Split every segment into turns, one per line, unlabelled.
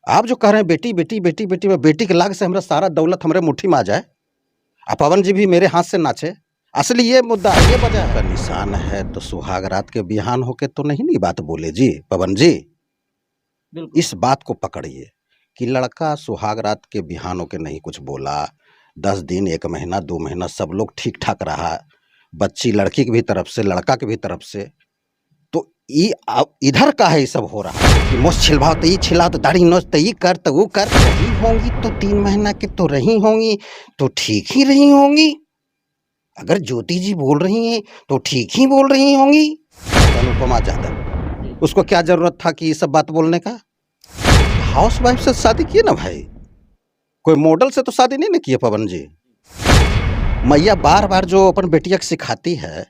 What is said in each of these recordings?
आप जो कह रहे हैं बेटी बेटी बेटी बेटी, मैं बेटी के लाग से हमारा सारा दौलत हमारे मुट्ठी में आ जाए, पवन जी भी मेरे हाथ से नाचे, असली ये मुद्दा है, ये वजह है। निशान है तो सुहाग रात के बिहान होके तो नहीं बात बोले जी पवन जी। इस बात को पकड़िए कि लड़का सुहाग रात के बिहान होके नहीं कुछ बोला, 10 दिन 1 महीना 2 महीना सब लोग ठीक ठाक रहा, बच्ची लड़की की भी तरफ से लड़का की भी तरफ से। तो इधर का है ये सब हो रहा है कि मोछ छिलवाओ तो ये छिलाओ, तो दाढ़ी नोच तो ये कर तो वो कर, रही होंगी तो 3 महीना की तो रही होंगी तो ठीक ही रही होंगी। अगर ज्योति जी बोल रही हैं तो ठीक ही बोल रही होंगी। अनुपमा यादव, उसको क्या जरूरत था कि ये सब बात बोलने का? हाउस वाइफ से शादी किए ना भाई, कोई मॉडल से तो शादी नहीं ना किए पवन जी। मैया बार बार जो अपन बेटिया को सिखाती है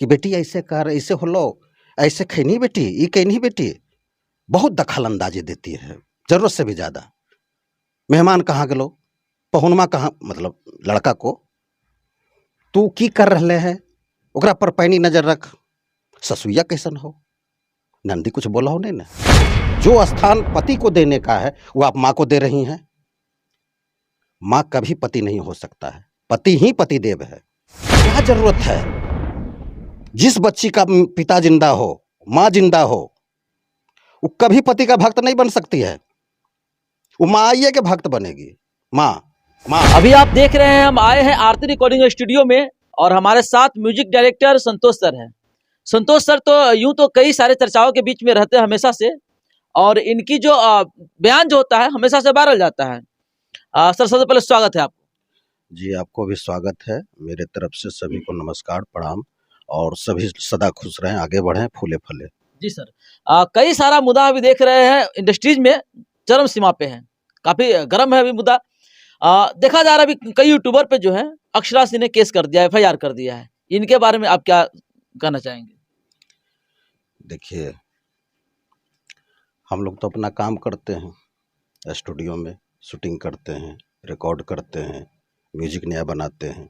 कि बेटी ऐसे कर, ऐसे हो लो, ऐसे खैनी बेटी, ये कहनी बेटी, बहुत दखल अंदाजी देती है, जरूरत से भी ज्यादा। मेहमान कहाँ गलो, पहुनमा कहाँ, मतलब लड़का को तू की कर रहे है, ओकरा पर पैनी नजर रख, ससुइया कैसन हो, नंदी कुछ बोला हो नहीं ना। जो स्थान पति को देने का है वो आप माँ को दे रही हैं। माँ कभी पति नहीं हो सकता है, पति ही पति देव है। क्या जरूरत है, जिस बच्ची का पिता जिंदा हो, माँ जिंदा हो, वो कभी पति का भक्त नहीं बन सकती है, वो माँ आइए के भक्त बनेगी। माँ माँ
अभी आप देख रहे हैं हम आए हैं आरती रिकॉर्डिंग स्टूडियो में और हमारे साथ म्यूजिक डायरेक्टर संतोष सर हैं। संतोष सर तो यूं तो कई सारे चर्चाओं के बीच में रहते हैं हमेशा से, और इनकी जो बयान जो होता है हमेशा से वायरल जाता है। सर सबसे पहले स्वागत है आपको।
जी आपको भी स्वागत है, मेरे तरफ से सभी को नमस्कार प्रणाम, और सभी सदा खुश रहें, आगे बढ़ें, फूले फले।
जी सर, कई सारा मुद्दा अभी देख रहे हैं इंडस्ट्रीज में चरम सीमा पे है, काफी गर्म है अभी मुद्दा। देखा जा रहा है अभी कई यूट्यूबर पे जो है अक्षरा सिंह ने केस कर दिया, FIR कर दिया है, इनके बारे में आप क्या कहना चाहेंगे?
देखिए, हम लोग तो अपना काम करते हैं, स्टूडियो में शूटिंग करते हैं, रिकॉर्ड करते हैं, म्यूजिक नया बनाते हैं,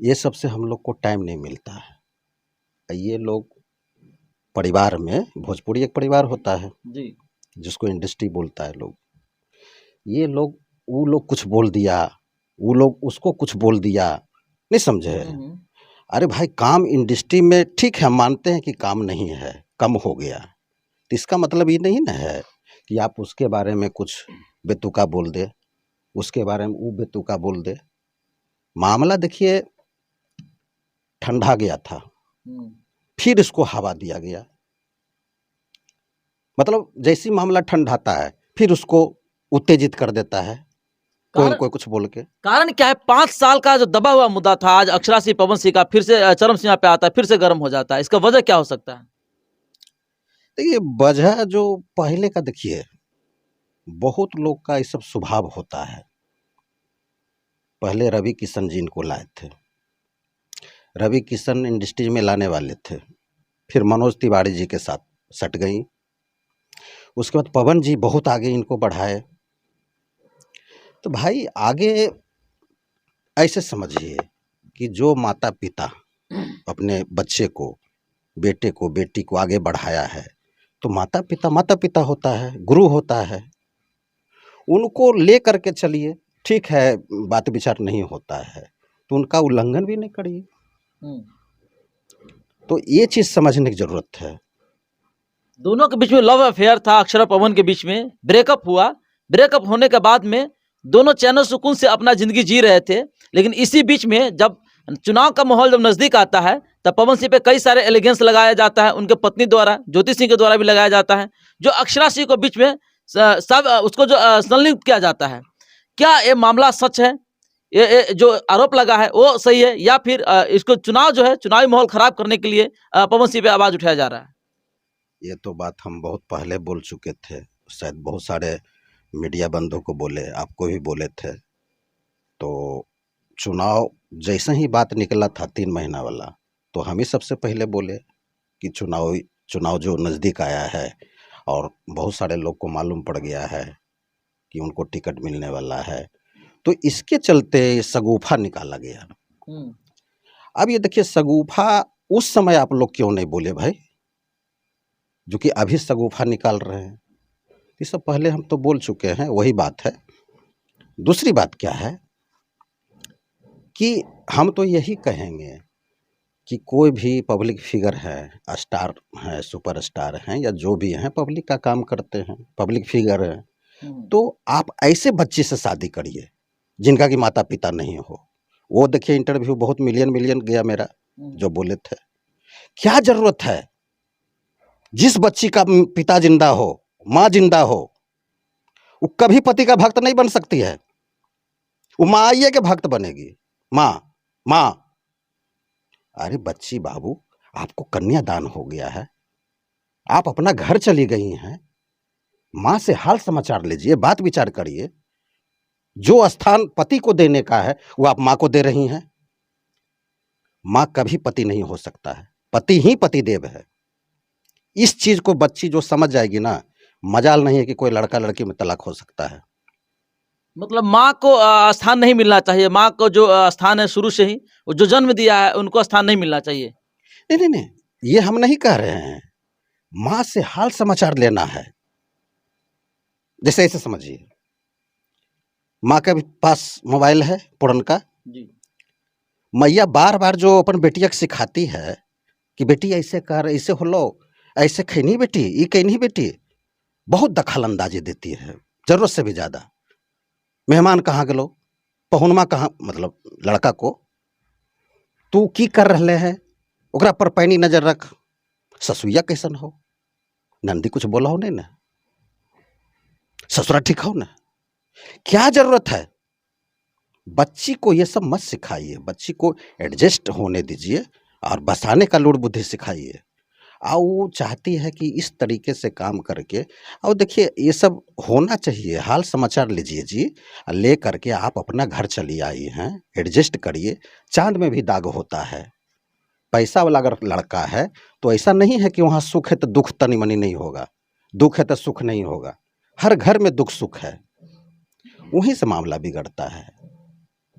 ये सब से हम लोग को टाइम नहीं मिलता है। ये लोग परिवार में, भोजपुरी एक परिवार होता है
जी,
जिसको इंडस्ट्री बोलता है लोग, ये लोग वो लोग कुछ बोल दिया, वो लोग उसको कुछ बोल दिया, नहीं समझे। अरे भाई, काम इंडस्ट्री में ठीक है, हम मानते हैं कि काम नहीं है, कम हो गया, तो इसका मतलब ये नहीं ना है कि आप उसके बारे में कुछ बेतुका बोल दे, उसके बारे में वो बेतुका बोल दे। मामला देखिए ठंडा गया था, फिर इसको हवा दिया गया, मतलब जैसी मामला ठंडाता है फिर उसको उत्तेजित कर देता है कोई न कोई कुछ बोल के।
कारण क्या है? 5 साल का जो दबा हुआ मुद्दा था, आज अक्षरा सिंह पवन सिंह का फिर से चरम सीमा पे आता है, फिर से गर्म हो जाता है, इसका वजह क्या हो सकता है?
देखिए वजह जो पहले का, देखिए बहुत लोग का ये सब स्वभाव होता है। पहले रवि किशन जी इनको लाए थे, रवि किशन इंडस्ट्री में लाने वाले थे, फिर मनोज तिवारी जी के साथ सट गई, उसके बाद पवन जी बहुत आगे इनको बढ़ाए। तो भाई आगे ऐसे समझिए कि जो माता पिता अपने बच्चे को, बेटे को, बेटी को आगे बढ़ाया है, तो माता पिता होता है, गुरु होता है, उनको ले करके चलिए, ठीक है, बात विचार नहीं होता है तो उनका उल्लंघन भी नहीं करिए। तो ये चीज समझने की जरूरत है।
दोनों के बीच में लव अफेयर था, अक्षरा पवन के बीच में ब्रेकअप हुआ, ब्रेकअप होने के बाद में दोनों चैनल सुकून से अपना जिंदगी जी रहे थे, लेकिन इसी बीच में जब चुनाव का माहौल जब नजदीक आता है तब पवन सिंह पे कई सारे एलिगेंस लगाया जाता है, उनके पत्नी द्वारा, ज्योति सिंह के द्वारा भी लगाया जाता है, जो अक्षरा सिंह को बीच में सब उसको जो संलिप्त किया जाता है। क्या ये मामला सच है? ये जो आरोप लगा है वो सही है, या फिर इसको चुनाव जो है, चुनावी माहौल खराब करने के लिए पवन सिंह पे आवाज उठाया जा रहा है?
ये तो बात हम बहुत पहले बोल चुके थे, शायद बहुत सारे मीडिया बंधु को बोले, आपको भी बोले थे। तो चुनाव जैसे ही बात निकला था 3 महीना वाला, तो हम ही सबसे पहले बोले कि चुनाव जो नज़दीक आया है और बहुत सारे लोग को मालूम पड़ गया है कि उनको टिकट मिलने वाला है, तो इसके चलते शगुफा निकाला गया। अब ये देखिए, शगुफा उस समय आप लोग क्यों नहीं बोले भाई, जो कि अभी शगुफा निकाल रहे हैं? ये सब पहले हम तो बोल चुके हैं, वही बात है। दूसरी बात क्या है कि हम तो यही कहेंगे कि कोई भी पब्लिक फिगर है, स्टार है, सुपरस्टार हैं या जो भी हैं, पब्लिक का काम करते हैं, पब्लिक फिगर है, तो आप ऐसे बच्चे से शादी करिए जिनका कि माता पिता नहीं हो। वो देखिए इंटरव्यू बहुत मिलियन गया मेरा, जो बोले थे। क्या जरूरत है? जिस बच्ची का पिता जिंदा हो, माँ जिंदा हो, वो कभी पति का भक्त नहीं बन सकती है। वो माँ आइए के भक्त बनेगी। माँ माँ, अरे बच्ची बाबू, आपको कन्यादान हो गया है, आप अपना घर चली गई हैं, माँ से हाल समाचार लीजिए, बात विचार करिए। जो स्थान पति को देने का है वो आप माँ को दे रही हैं। माँ कभी पति नहीं हो सकता है, पति ही पति देव है। इस चीज को बच्ची जो समझ जाएगी ना, मजाल नहीं है कि कोई लड़का लड़की में तलाक हो सकता है।
मतलब माँ को स्थान नहीं मिलना चाहिए, माँ को जो स्थान है शुरू से ही, वो जो जन्म दिया है उनको स्थान नहीं मिलना चाहिए।
नहीं, ये हम नहीं कह रहे हैं। माँ से हाल समाचार लेना है। जैसे ऐसे समझिए, माँ के पास मोबाइल है पुरनका,
जी।
मैया बार बार जो अपन बेटिया को सिखाती है कि बेटी ऐसे कर, ऐसे हो लो, ऐसे खैनी बेटी, ये कहनी बेटी, बहुत दखल अंदाजी देती है, जरूरत से भी ज्यादा। मेहमान कहाँ गेलो, पहुनमा कहाँ, मतलब लड़का को तू की कर रहे हैं, ओकरा पर पैनी नजर रख, ससुइया कैसन हो, नंदी कुछ बोला हो नहीं ना, ससुरा ठीक हो ना। क्या जरूरत है? बच्ची को ये सब मत सिखाइए, बच्ची को एडजस्ट होने दीजिए और बसाने का लूड़ बुद्धि सिखाइए। और वो चाहती है कि इस तरीके से काम करके, और देखिए ये सब होना चाहिए। हाल समाचार लीजिए जी, ले करके आप अपना घर चली आई हैं, एडजस्ट करिए। चांद में भी दाग होता है। पैसा वाला अगर लड़का है तो ऐसा नहीं है कि वहाँ सुख है तो दुख तनी मनी नहीं होगा, दुख है तो सुख नहीं होगा। हर घर में दुख सुख है, वहीं से मामला बिगड़ता है।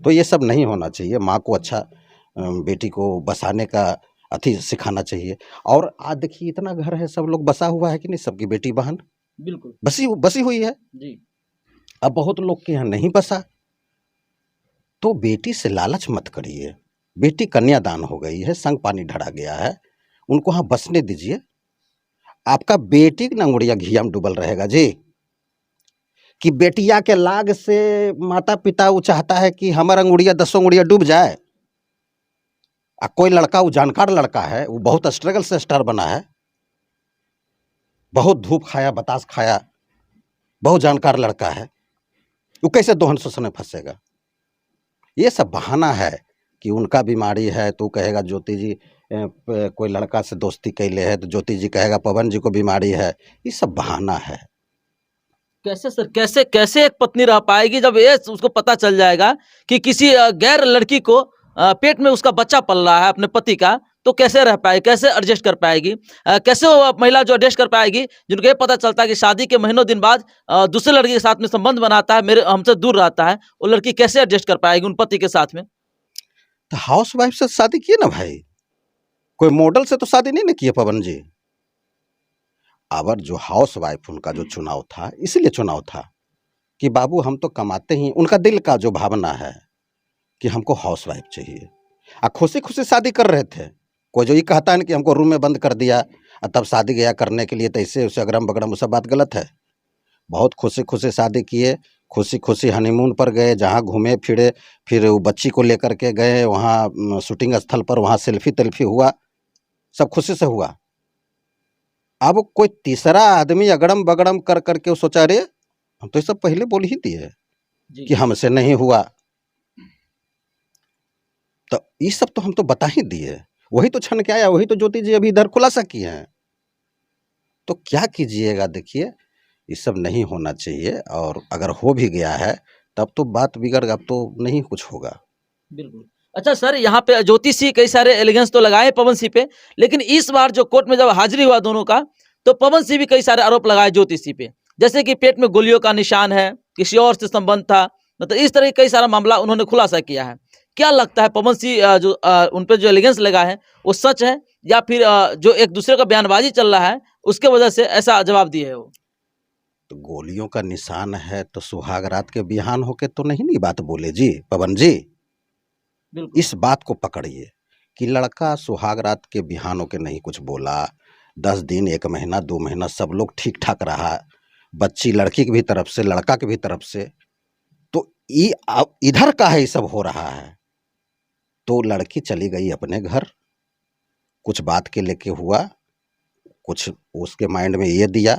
तो ये सब नहीं होना चाहिए। माँ को अच्छा बेटी को बसाने का अथी सिखाना चाहिए। और आज देखिए इतना घर है, सब लोग बसा हुआ है कि नहीं, सबकी बेटी बहन
बिल्कुल
बसी हुई है।
जी।
अब बहुत लोग के यहाँ नहीं बसा, तो बेटी से लालच मत करिए। बेटी कन्यादान हो गई है, संग पानी ढड़ा गया है, उनको वहाँ बसने दीजिए। आपका बेटी की अंगुड़िया घिया में डूबल रहेगा जी, कि बेटिया के लाग से माता पिता वो चाहता है कि हमारा अंगुड़िया 10 अंगुड़िया डूब जाए। कोई लड़का, वो जानकार लड़का है, वो बहुत स्ट्रगल से स्टार बना है, बहुत धूप खाया, बतास खाया, बहुत जानकार लड़का है, वो कैसे दोहन शोषण में फंसेगा? ये सब बहाना है कि उनका बीमारी है तो कहेगा ज्योति जी कोई लड़का से दोस्ती कैले है, तो ज्योति जी कहेगा पवन जी को बीमारी है। ये सब बहाना है।
कैसे सर, कैसे कैसे एक पत्नी रह पाएगी जब ये उसको पता चल जाएगा कि किसी गैर लड़की को पेट में उसका बच्चा पल रहा है अपने पति का, तो कैसे रह पाएगी, कैसे एडजस्ट कर पाएगी? कैसे वो महिला जो एडजस्ट कर पाएगी जिनको ये पता चलता है कि शादी के महीनों दिन बाद दूसरे लड़की के साथ में संबंध बनाता है, मेरे हमसे दूर रहता है, वो लड़की कैसे एडजस्ट कर पाएगी उन पति के साथ में?
तो हाउस वाइफ से शादी किए ना भाई, कोई मॉडल से तो शादी नहीं ना किए पवन जी। अवर जो हाउस वाइफ उनका जो चुनाव था, इसलिए चुनाव था कि बाबू हम तो कमाते ही, उनका दिल का जो भावना है कि हमको हाउस वाइफ चाहिए। खुशी खुशी शादी कर रहे थे। कोई जो ये कहता है ना कि हमको रूम में बंद कर दिया और तब शादी गया करने के लिए, तो इससे उसे अगरम बगरम, वो सब बात गलत है। बहुत खुशी खुशी शादी किए, खुशी खुशी हनीमून पर गए, जहाँ घूमे फिरे, फिर वो बच्ची को लेकर के गए वहाँ शूटिंग स्थल पर, वहाँ सेल्फी तेल्फी हुआ, सब खुशी से हुआ। अब कोई तीसरा आदमी अगड़म बगड़म कर करके वो सोचा, रे हम तो ये सब पहले बोल ही दिए कि हमसे नहीं हुआ, तो ये सब तो हम तो बता ही दिए। वही तो छन के आया, वही तो ज्योति जी अभी इधर खुलासा किए हैं। तो क्या कीजिएगा, देखिए ये सब नहीं होना चाहिए। और अगर हो भी गया है तब तो बात बिगड़, अब तो नहीं कुछ होगा।
बिल्कुल। अच्छा सर, यहाँ पे ज्योति सिंह कई सारे एलिगेंस तो लगाए पवन सिंह पे, लेकिन इस बार जो कोर्ट में जब हाजिरी हुआ दोनों का, तो पवन सिंह भी कई सारे आरोप लगाए ज्योति सिंह पे, जैसे कि पेट में गोलियों का निशान है, किसी और से संबंध था, मतलब इस तरह कई सारा मामला उन्होंने खुलासा किया है। क्या लगता है पवन सिंह जो उन पे जो एलिगेंस लगा है वो सच है, या फिर जो एक दूसरे का बयानबाजी चल रहा है उसके वजह से ऐसा जवाब दिए है वो?
तो गोलियों का निशान है तो सुहाग रात के बिहान होके तो नहीं बात बोले जी पवन जी।
बिल्कुल।
इस बात को पकड़िए कि लड़का सुहाग रात के बिहान होके नहीं कुछ बोला, 10 दिन 1 महीना 2 महीना सब लोग ठीक ठाक रहा, बच्ची लड़की की भी तरफ से लड़का की भी तरफ से, तो इधर का है ये सब हो रहा है। तो लड़की चली गई अपने घर, कुछ बात के लेके हुआ, कुछ उसके माइंड में ये दिया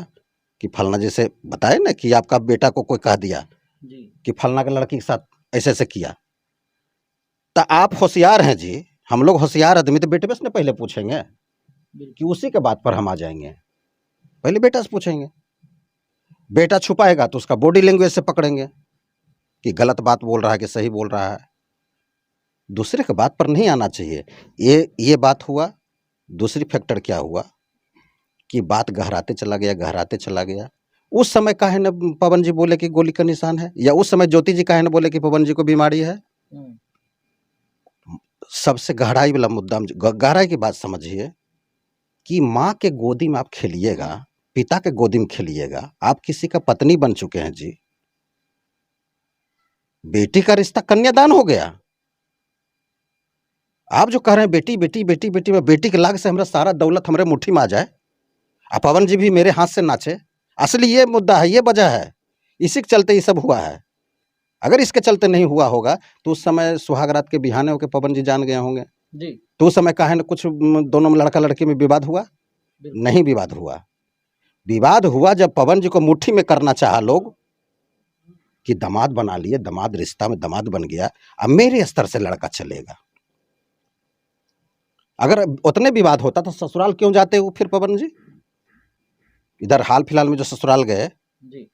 कि फलना, जैसे बताए ना कि आपका बेटा को कोई कह दिया
जी।
कि फलना के लड़की के साथ ऐसे ऐसे किया, तो आप होशियार हैं जी, हम लोग होशियार आदमी तो बेटे बस ने पहले पूछेंगे कि उसी के बात पर हम आ जाएंगे, पहले बेटा से पूछेंगे। बेटा छुपाएगा तो उसका बॉडी लैंग्वेज से पकड़ेंगे कि गलत बात बोल रहा है कि सही बोल रहा है। दूसरे के बात पर नहीं आना चाहिए। ये बात हुआ। दूसरी फैक्टर क्या हुआ कि बात गहराते चला गया। उस समय काहे न पवन जी बोले कि गोली का निशान है, या उस समय ज्योति जी काहे न बोले कि पवन जी को बीमारी है। सबसे गहराई वाला मुद्दा, गहराई की बात समझिए कि माँ के गोदी में आप खेलिएगा, पिता के गोदी में खेलिएगा, आप किसी का पत्नी बन चुके हैं जी। बेटी का रिश्ता कन्यादान हो गया। आप जो कह रहे हैं बेटी बेटी बेटी बेटी, में बेटी के लाग से हमारा सारा दौलत हमारे मुट्ठी में आ जाए, और पवन जी भी मेरे हाथ से नाचे, असली ये मुद्दा है, ये वजह है, इसी के चलते ये सब हुआ है। अगर इसके चलते नहीं हुआ होगा तो उस समय सुहाग रात के बिहाने होकर पवन जी जान गए होंगे
जी।
तो उस समय काहे न कुछ दोनों में लड़का लड़की में विवाद हुआ? नहीं विवाद हुआ। विवाद हुआ जब पवन जी को मुट्ठी में करना चाहा लोग कि दामाद बना लिए, दामाद रिश्ता में दामाद बन गया, अब मेरे स्तर से लड़का चलेगा। अगर उतने विवाद होता तो ससुराल क्यों जाते वो फिर पवन जी? इधर हाल फिलहाल में जो ससुराल गए
जी।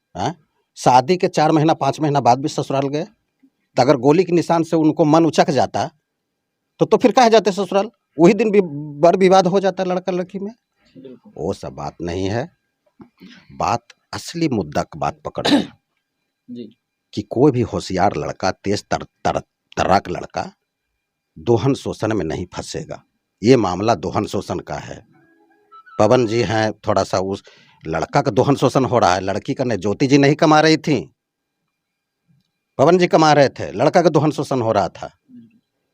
शादी के 4 महीना 5 महीना बाद भी ससुराल गए, तो अगर गोली के निशान से उनको मन उचक जाता तो फिर काहे जाते ससुराल? वही दिन भी बड़ विवाद हो जाता लड़का लड़की में। वो सब बात नहीं है। बात असली मुद्दा की बात पकड़
जी।
कि कोई भी होशियार लड़का, तेज तर्राक लड़का दोहन शोषण में नहीं फंसेगा। ये मामला दोहन शोषण का है। पवन जी हैं, थोड़ा सा उस लड़का का दोहन शोषण हो रहा है, लड़की का नहीं। ज्योति जी नहीं कमा रही थी, पवन जी कमा रहे थे, लड़का का दोहन शोषण हो रहा था।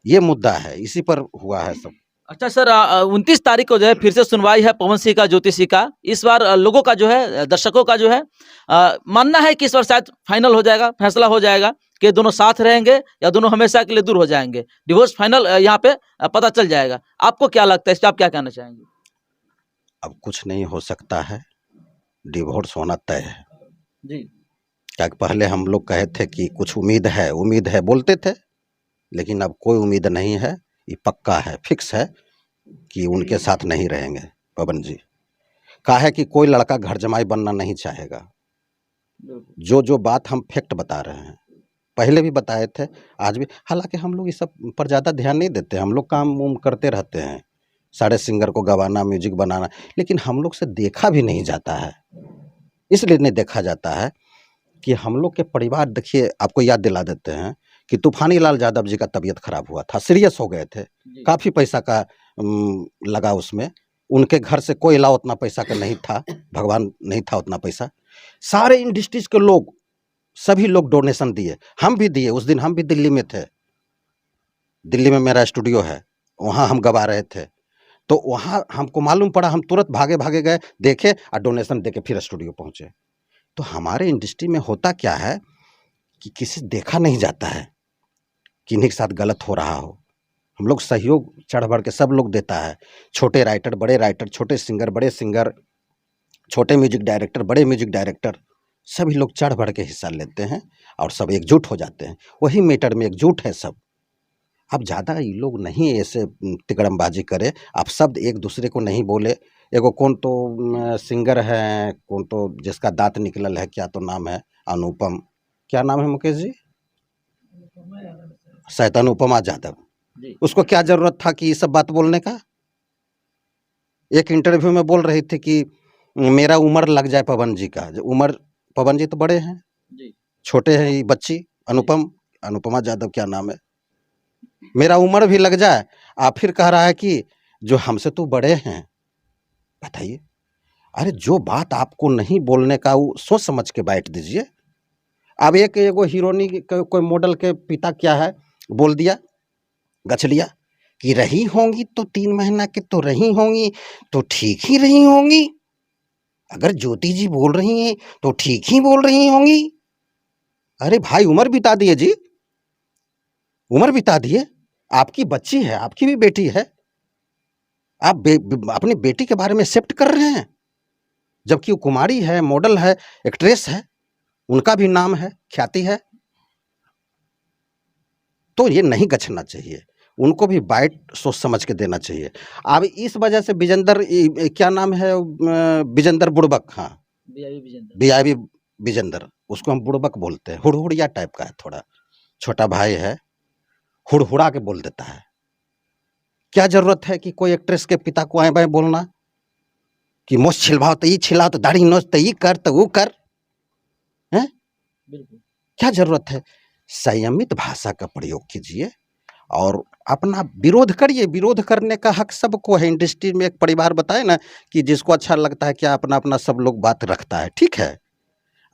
ये मुद्दा है, इसी पर हुआ है सब।
अच्छा सर, 29 तारीख को जो है फिर से सुनवाई है पवन सिंह का, ज्योति सिंह का। इस बार लोगों का जो है, दर्शकों का जो है मानना है कि इस बार शायद फाइनल हो जाएगा, फैसला हो जाएगा कि दोनों साथ रहेंगे या दोनों हमेशा के लिए दूर हो जाएंगे। डिवोर्स फाइनल यहाँ पे पता चल जाएगा। आपको क्या लगता है, इस पर आप क्या कहना चाहेंगे?
अब कुछ नहीं हो सकता है, डिवोर्स होना तय है
जी।
क्या पहले हम लोग कहे थे कि कुछ उम्मीद है बोलते थे, लेकिन अब कोई उम्मीद नहीं है। ये पक्का है, फिक्स है कि उनके साथ नहीं रहेंगे पवन जी। काहे कि कोई लड़का घर जमाई बनना नहीं चाहेगा। जो बात हम फैक्ट बता रहे हैं, पहले भी बताए थे, आज भी। हालांकि हम लोग इस सब पर ज़्यादा ध्यान नहीं देते, हम लोग काम उम करते रहते हैं, सारे सिंगर को गवाना, म्यूजिक बनाना, लेकिन हम लोग से देखा भी नहीं जाता है। इसलिए नहीं देखा जाता है कि हम लोग के परिवार, देखिए आपको याद दिला देते हैं कि तूफानी लाल यादव जी का तबीयत खराब हुआ था, सीरियस हो गए थे, काफ़ी पैसा का लगा उसमें। उनके घर से कोई अलावा उतना पैसा का नहीं था, भगवान नहीं था उतना पैसा। सारे इंडस्ट्रीज के लोग, सभी लोग डोनेशन दिए, हम भी दिए। उस दिन हम भी दिल्ली में थे, दिल्ली में मेरा स्टूडियो है, वहाँ हम गवा रहे थे। तो वहाँ हमको मालूम पड़ा, हम तुरंत भागे भागे गए, देखे और डोनेशन दे के फिर स्टूडियो पहुँचे। तो हमारे इंडस्ट्री में होता क्या है कि किसी देखा नहीं जाता है, किन्हीं के साथ गलत हो रहा हो। हम लोग सहयोग चढ़ बढ़ के सब लोग देता है, छोटे राइटर, बड़े राइटर, छोटे सिंगर, बड़े सिंगर, छोटे म्यूजिक डायरेक्टर, बड़े म्यूजिक डायरेक्टर, सभी लोग चढ़ बढ़ के हिस्सा लेते हैं और सब एकजुट हो जाते हैं। वही मैटर में एकजुट है सब। अब ज़्यादा ये लोग नहीं ऐसे तिकड़मबाजी करे, आप शब्द एक दूसरे को नहीं बोले। एगो कौन तो सिंगर है, कौन तो जिसका दांत निकलल है, क्या तो नाम है, अनुपम, क्या नाम है मुकेश जी? शायद अनुपमा यादव। उसको क्या जरूरत था कि ये सब बात बोलने का? एक इंटरव्यू में बोल रही थी कि मेरा उम्र लग जाए पवन जी का। उम्र, पवन जी तो बड़े हैं, छोटे हैं ये बच्ची अनुपमा यादव, क्या नाम है, मेरा उम्र भी लग जाए, आप फिर कह रहा है कि जो हमसे तो बड़े हैं। बताइए, अरे जो बात आपको नहीं बोलने का वो सोच समझ के बैठ दीजिए। अब एक एगो हीरोनी कोई मॉडल के पिता क्या है बोल दिया गछलिया कि रही होंगी तो 3 महीना के तो रही होंगी तो ठीक ही रही होंगी। अगर ज्योति जी बोल रही हैं तो ठीक ही बोल रही होंगी। अरे भाई उम्र बिता दिए जी, उम्र बिता दिए। आपकी बच्ची है, आपकी भी बेटी है, आप अपनी बेटी के बारे में एक्सेप्ट कर रहे हैं, जबकि वो कुमारी है, मॉडल है, एक्ट्रेस है, उनका भी नाम है, ख्याति है। तो ये नहीं गछना चाहिए, उनको भी बाइट सोच समझ के देना चाहिए। अब इस वजह से विजेंदर क्या नाम है, विजेंदर बुड़बक, हाँ बीआईबी विजेंदर, उसको हम बुड़बक बोलते हैं, हुड़हुड़िया टाइप का है, थोड़ा छोटा भाई है, हुड़हुड़ा के बोल देता है। क्या जरूरत है कि कोई एक्ट्रेस के पिता को आए बाएं बोलना कि मोछ छिलवाओ तो ये छिलाओ, तो दाढ़ी नोच तो ये कर, तो वो कर, हैं? क्या जरूरत है? संयमित भाषा का प्रयोग कीजिए और अपना विरोध करिए। विरोध करने का हक सबको है। इंडस्ट्री में एक परिवार बताए ना कि जिसको अच्छा लगता है क्या अपना अपना सब लोग बात रखता है, ठीक है,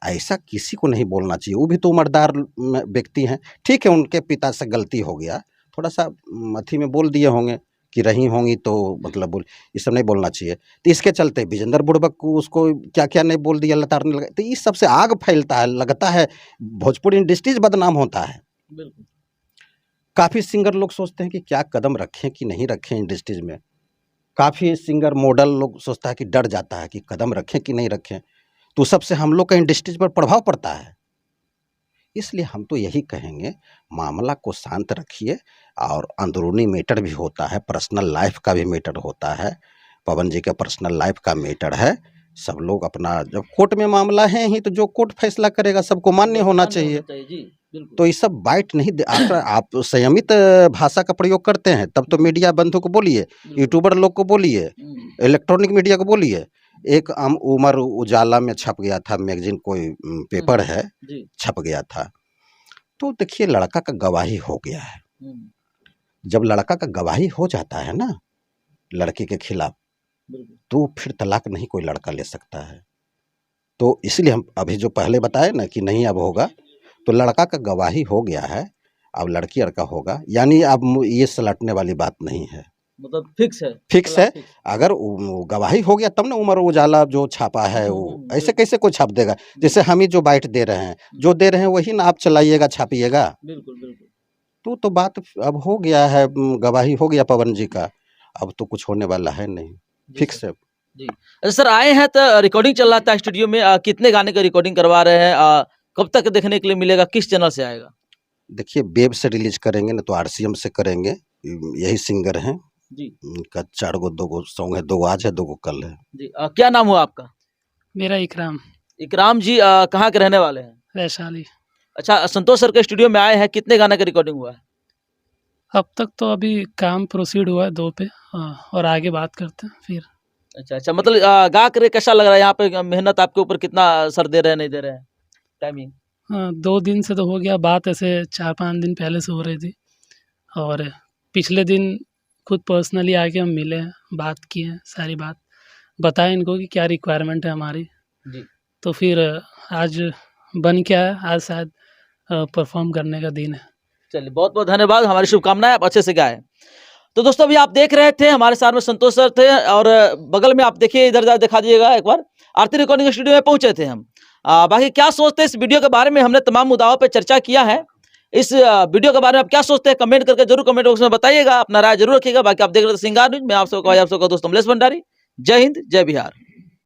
ऐसा किसी को नहीं बोलना चाहिए। वो भी तो उम्रदार व्यक्ति हैं, ठीक है, उनके पिता से गलती हो गया, थोड़ा सा मथी में बोल दिए होंगे कि रही होंगी तो मतलब बोल, ये सब नहीं बोलना चाहिए। तो इसके चलते विजेंदर बुड़बक को उसको क्या क्या नहीं बोल दिया, लताड़ने लगा। तो इस सबसे आग फैलता है, लगता है भोजपुरी इंडस्ट्रीज बदनाम होता है।
बिल्कुल।
काफ़ी सिंगर लोग सोचते हैं कि क्या कदम रखें कि नहीं रखें इंडस्ट्रीज में। काफ़ी सिंगर मॉडल लोग सोचता है कि डर जाता है कि कदम रखें कि नहीं रखें, तो सबसे हम लोग का इंडस्ट्रीज पर प्रभाव पड़ता है। इसलिए हम तो यही कहेंगे, मामला को शांत रखिए। और अंदरूनी मैटर भी होता है, पर्सनल लाइफ का भी मैटर होता है। पवन जी का पर्सनल लाइफ का मैटर है। सब लोग अपना, जब कोर्ट में मामला है ही तो जो कोर्ट फैसला करेगा सबको मान्य होना चाहिए।
जी बिल्कुल।
तो ये सब बाइट नहीं दे। आप संयमित भाषा का प्रयोग करते हैं तब तो मीडिया बंधु को बोलिए, यूट्यूबर लोग को बोलिए, इलेक्ट्रॉनिक मीडिया को बोलिए। एक उमर उजाला में छप गया था, मैगजीन कोई पेपर है, छप गया था। तो देखिए लड़का का गवाही हो गया है। जब लड़का का गवाही हो जाता है ना लड़की के खिलाफ, तो फिर तलाक नहीं कोई लड़का ले सकता है। तो इसलिए हम अभी जो पहले बताए ना कि नहीं अब होगा, तो लड़का का गवाही हो गया है, अब लड़की लड़का होगा, यानी अब ये सलटने वाली बात नहीं है,
मतलब फिक्स है।
फिक्स है। अगर गवाही हो गया तब ना उमर उजाला जो छापा है वो ऐसे कैसे कोई छाप देगा। जैसे हम ही जो बाइट दे रहे हैं, जो दे रहे हैं वही ना आप चलाइएगा, छापिएगा।
बिल्कुल बिल्कुल।
तो बात अब हो गया है, गवाही हो गया पवन जी का, अब तो कुछ होने वाला है नहीं, फिक्स है
जी। अच्छा सर, आए हैं तो रिकॉर्डिंग चल रहा था स्टूडियो में, कितने गाने का रिकॉर्डिंग करवा रहे हैं, कब तक देखने के लिए मिलेगा, किस चैनल से आएगा?
देखिए वेब से रिलीज करेंगे ना तो आरसीएम से करेंगे, यही सिंगर हैं
जी।
उनका 4 गो 2 गो सॉन्ग है, 2 गो आज है 2 गो कल है।
जी क्या नाम हुआ आपका?
मेरा इकराम।
इकराम जी कहाँ के रहने वाले हैं?
वैशाली।
अच्छा, संतोष सर के स्टूडियो में आए हैं, कितने गाने का रिकॉर्डिंग हुआ है?
अब तक तो अभी काम प्रोसीड हुआ है 2 पे, और आगे बात करते हैं फिर।
अच्छा, मतलब गा कर कैसा लग रहा है? यहाँ पे मेहनत आपके ऊपर कितना असर दे रहे हैं, नहीं दे रहे हैं? टाइमिंग
2 दिन से तो हो गया, बात ऐसे 4-5 दिन पहले से हो रही थी, और पिछले दिन खुद पर्सनली आके हम मिले हैं, बात की है, सारी बात बताएं इनको कि क्या रिक्वायरमेंट है हमारी
जी।
तो फिर आज बन के आया, आज शायद परफॉर्म करने का दिन है।
चलिए बहुत बहुत धन्यवाद, हमारी शुभकामनाएं, आप अच्छे से गाएं। तो दोस्तों अभी आप देख रहे थे, हमारे साथ में संतोष सर थे, और बगल में आप देखिए, इधर दिखा दीजिएगा एक बार, आरती रिकॉर्डिंग स्टूडियो में पहुंचे थे हम। बाकी क्या सोचते हैं इस वीडियो के बारे में, हमने तमाम मुद्दाओं पे चर्चा किया है। इस वीडियो के बारे में आप क्या सोचते हैं, कमेंट करके जरूर कमेंट बॉक्स में बताइएगा, अपना राय जरूर रखिएगा। बाकी आप देख रहे थे सिंगार न्यूज में, आप सबका दोस्त अमलेश भंडारी। जय हिंद, जय बिहार।